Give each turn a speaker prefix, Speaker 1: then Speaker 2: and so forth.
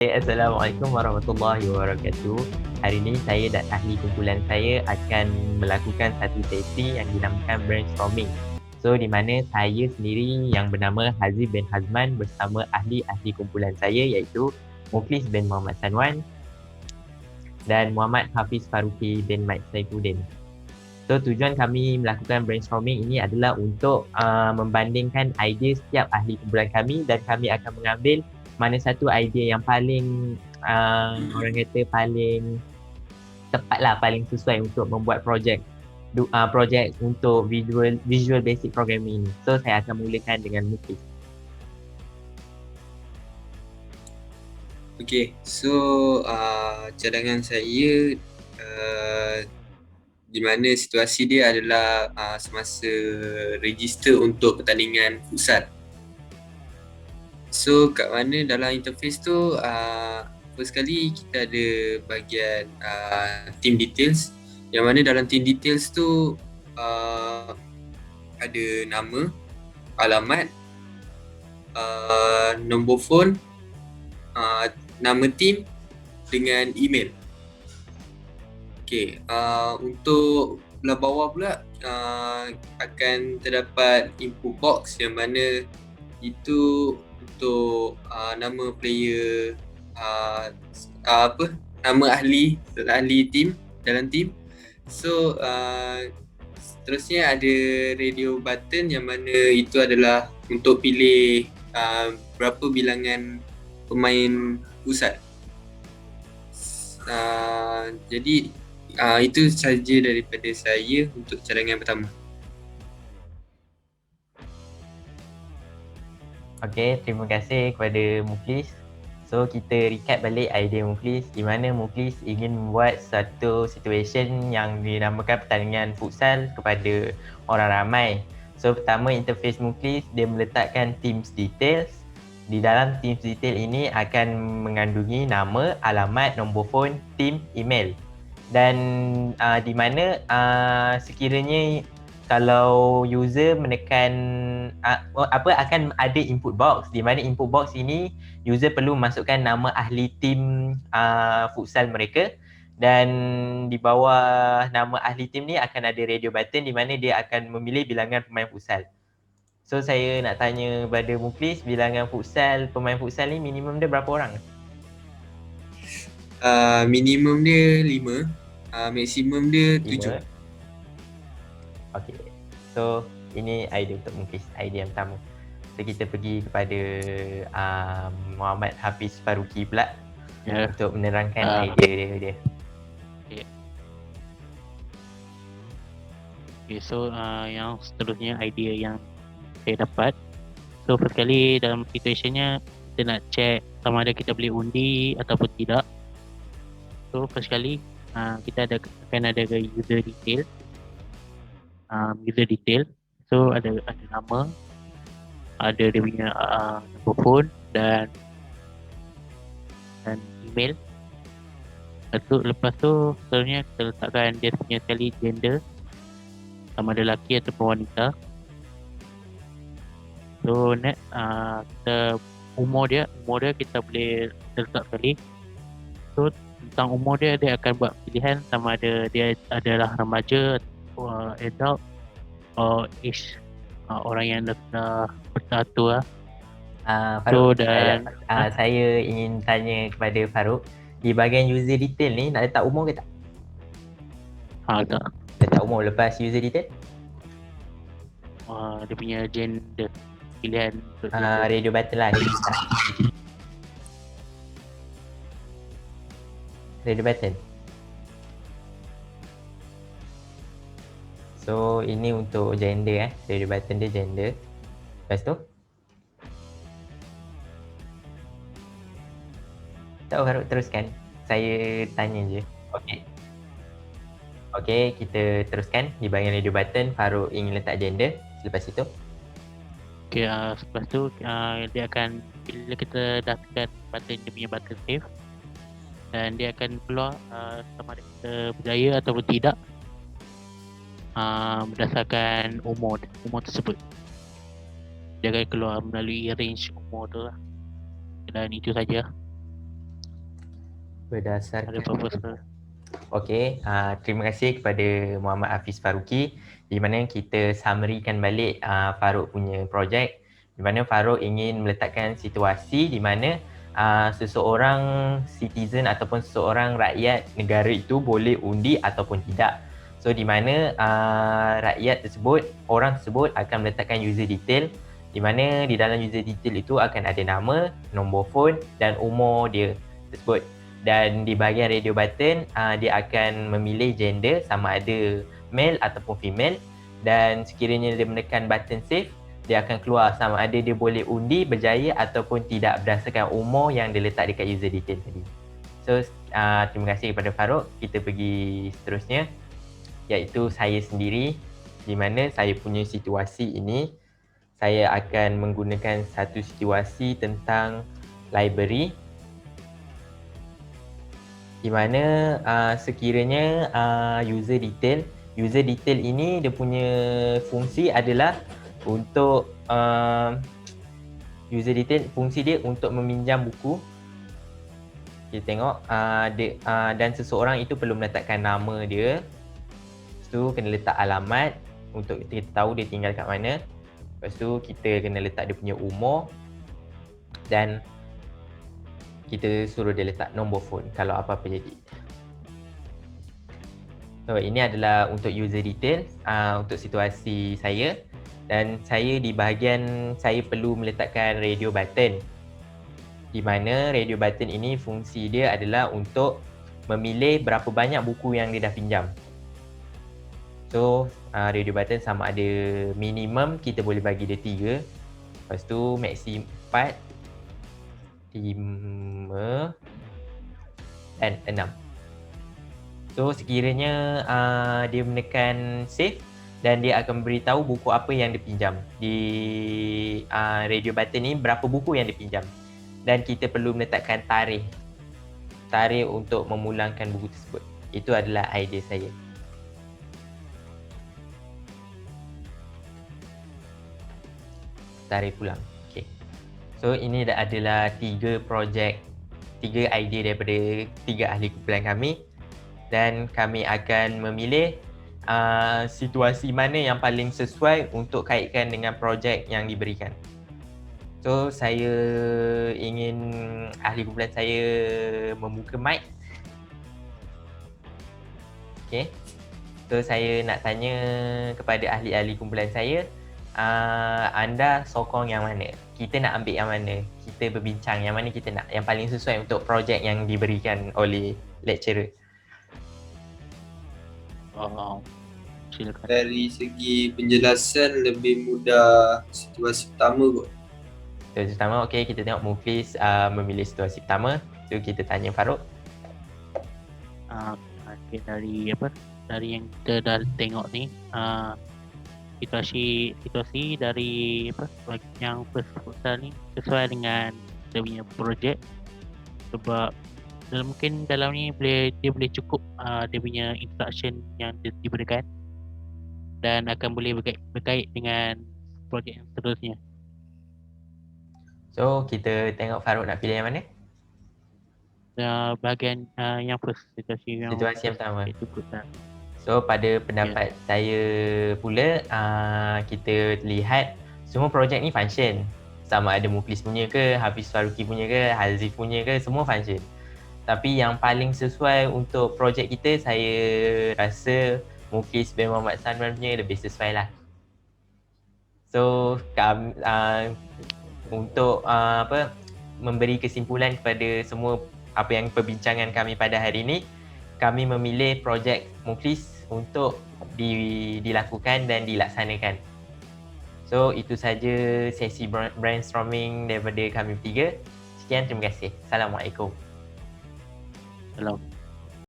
Speaker 1: Assalamualaikum warahmatullahi wabarakatuh. Hari ini saya dan ahli kumpulan saya akan melakukan satu sesi yang dinamakan brainstorming. So, di mana saya sendiri yang bernama Hazib bin Hazman bersama ahli-ahli kumpulan saya iaitu Mukhlis bin Muhammad Sanwan dan Muhammad Hafiz Faruqi bin Mat Saifuddin. So, tujuan kami melakukan brainstorming ini adalah untuk membandingkan idea setiap ahli kumpulan kami dan kami akan mengambil mana satu idea yang paling orang kata paling tepat lah, paling sesuai untuk membuat projek untuk visual basic programming ini. So, saya akan mulakan dengan Mukhlis.
Speaker 2: Okay, so cadangan saya di mana situasi dia adalah semasa register untuk pertandingan futsal. So kat mana dalam interface tu first kali kita ada bahagian team details, yang mana dalam team details tu ada nama, alamat, nombor phone, nama team dengan email. Okay, untuk belah bawah pula akan terdapat input box yang mana itu untuk nama player, nama ahli team dalam team. So seterusnya ada radio button yang mana itu adalah untuk pilih berapa bilangan pemain pusat. Jadi itu sahaja daripada saya untuk cadangan pertama.
Speaker 1: Okay, terima kasih kepada Mukhlis. So, kita recap balik idea Mukhlis di mana Mukhlis ingin membuat satu situation yang dinamakan pertandingan futsal kepada orang ramai. So, pertama interface Mukhlis, dia meletakkan teams details. Di dalam teams detail ini akan mengandungi nama, alamat, nombor phone, team, email. Dan di mana sekiranya kalau user menekan akan ada input box, di mana input box ini user perlu masukkan nama ahli tim futsal mereka, dan di bawah nama ahli tim ni akan ada radio button di mana dia akan memilih bilangan pemain futsal. So saya nak tanya pada Mukhlis, bilangan pemain futsal ni minimum dia berapa orang?
Speaker 2: Minimum dia 5, maksimum dia 7.
Speaker 1: Okay, so ini idea untuk Mukhlis, idea yang pertama. So kita pergi kepada Muhammad Hafiz Faruqi pula untuk menerangkan idea dia.
Speaker 3: Okay, so yang seterusnya idea yang saya dapat. So first kali dalam situationnya kita nak check sama ada kita boleh undi ataupun tidak. So first kali kita akan ada user detail. So ada nama, ada dia punya nombor phone dan email. Lepas tu seterusnya kita letakkan dia punya sekali gender, sama ada lelaki ataupun wanita. So next kita umur dia kita boleh letak sekali. So tentang umur dia akan buat pilihan sama ada dia adalah remaja, adult or age, orang yang dah bertatua.
Speaker 1: Faruq, saya ingin tanya kepada Faruq, di bahagian user detail ni nak letak umur ke tak?
Speaker 3: Tak.
Speaker 1: Letak umur lepas user detail?
Speaker 3: Dia punya gender, pilihan
Speaker 1: radio button lah. Radio button. So ini untuk gender radio button dia gender. Lepas tu tak, Faruq teruskan. Saya tanya je. Okay, kita teruskan. Di bahagian radio button, Faruq ingin letak gender. Selepas itu
Speaker 3: okay, selepas tu dia akan, bila kita dah tekan button, dia punya button save, dan dia akan keluar sama ada kita berjaya ataupun tidak berdasarkan umur tersebut. Dia akan keluar melalui range umur tu lah. Dan itu saja.
Speaker 1: Berdasarkan
Speaker 3: proposal.
Speaker 1: Okey, terima kasih kepada Muhammad Hafiz Faruqi di mana kita summarykan balik Faruq punya projek, di mana Faruq ingin meletakkan situasi di mana seseorang citizen ataupun seseorang rakyat negara itu boleh undi ataupun tidak. So di mana rakyat tersebut, orang tersebut akan meletakkan user detail di mana di dalam user detail itu akan ada nama, nombor phone dan umur dia tersebut. Dan di bahagian radio button dia akan memilih gender sama ada male ataupun female, dan sekiranya dia menekan button save, dia akan keluar sama ada dia boleh undi berjaya ataupun tidak berdasarkan umur yang dia letak dekat user detail tadi. So terima kasih kepada Faruq. Kita pergi seterusnya, iaitu saya sendiri, di mana saya punya situasi ini saya akan menggunakan satu situasi tentang library, di mana sekiranya user detail ini dia punya fungsi adalah untuk user detail, fungsi dia untuk meminjam buku. Kita tengok dan seseorang itu perlu meletakkan nama dia. Lepas tu kena letak alamat untuk kita tahu dia tinggal kat mana. Lepas tu kita kena letak dia punya umur dan kita suruh dia letak nombor phone kalau apa-apa jadi. So ini adalah untuk user detail untuk situasi saya, dan saya di bahagian saya perlu meletakkan radio button, di mana radio button ini fungsi dia adalah untuk memilih berapa banyak buku yang dia dah pinjam. So radio button sama ada minimum kita boleh bagi dia 3, lepas tu maksimum 4, 5 dan 6. So sekiranya dia menekan save dan dia akan beritahu buku apa yang dia pinjam. Di radio button ni berapa buku yang dia pinjam. Dan kita perlu meletakkan tarikh untuk memulangkan buku tersebut. Itu adalah idea saya. Tarikh pulang. Okay. So ini adalah 3 idea daripada 3 ahli kumpulan kami, dan kami akan memilih situasi mana yang paling sesuai untuk kaitkan dengan projek yang diberikan. So saya ingin ahli kumpulan saya membuka mic. Okay. So saya nak tanya kepada ahli-ahli kumpulan saya, anda sokong yang mana? Kita nak ambil yang mana? Kita berbincang yang mana kita nak? Yang paling sesuai untuk projek yang diberikan oleh lecturer.
Speaker 3: Silakan.
Speaker 2: Dari segi penjelasan lebih mudah situasi pertama kot.
Speaker 1: Situasi pertama, okey, kita tengok Muflis memilih situasi pertama. So kita tanya Faruq.
Speaker 3: Okay, dari yang kita dah tengok ni, situasi dari yang futsal ni sesuai dengan dia punya projek, sebab mungkin dalam ni dia boleh cukup dia punya instruction yang diberikan dan akan boleh berkait dengan projek yang seterusnya.
Speaker 1: So kita tengok Faruq nak pilih yang mana?
Speaker 3: Bahagian yang first, situasi yang
Speaker 1: pertama.
Speaker 3: itu futsal.
Speaker 1: So pada pendapat saya pula, kita lihat semua projek ni function. Sama ada Muflis punya ke, Hafiz Faruqi punya ke, Hazif punya ke, semua function. Tapi yang paling sesuai untuk projek kita, saya rasa Muflis bin Muhammad Salman punya lebih sesuai lah. So untuk memberi kesimpulan kepada semua apa yang perbincangan kami pada hari ini, kami memilih projek Muflis untuk dilakukan dan dilaksanakan. So itu saja sesi brainstorming daripada kami bertiga. Sekian, terima kasih. Assalamualaikum.
Speaker 3: Salam.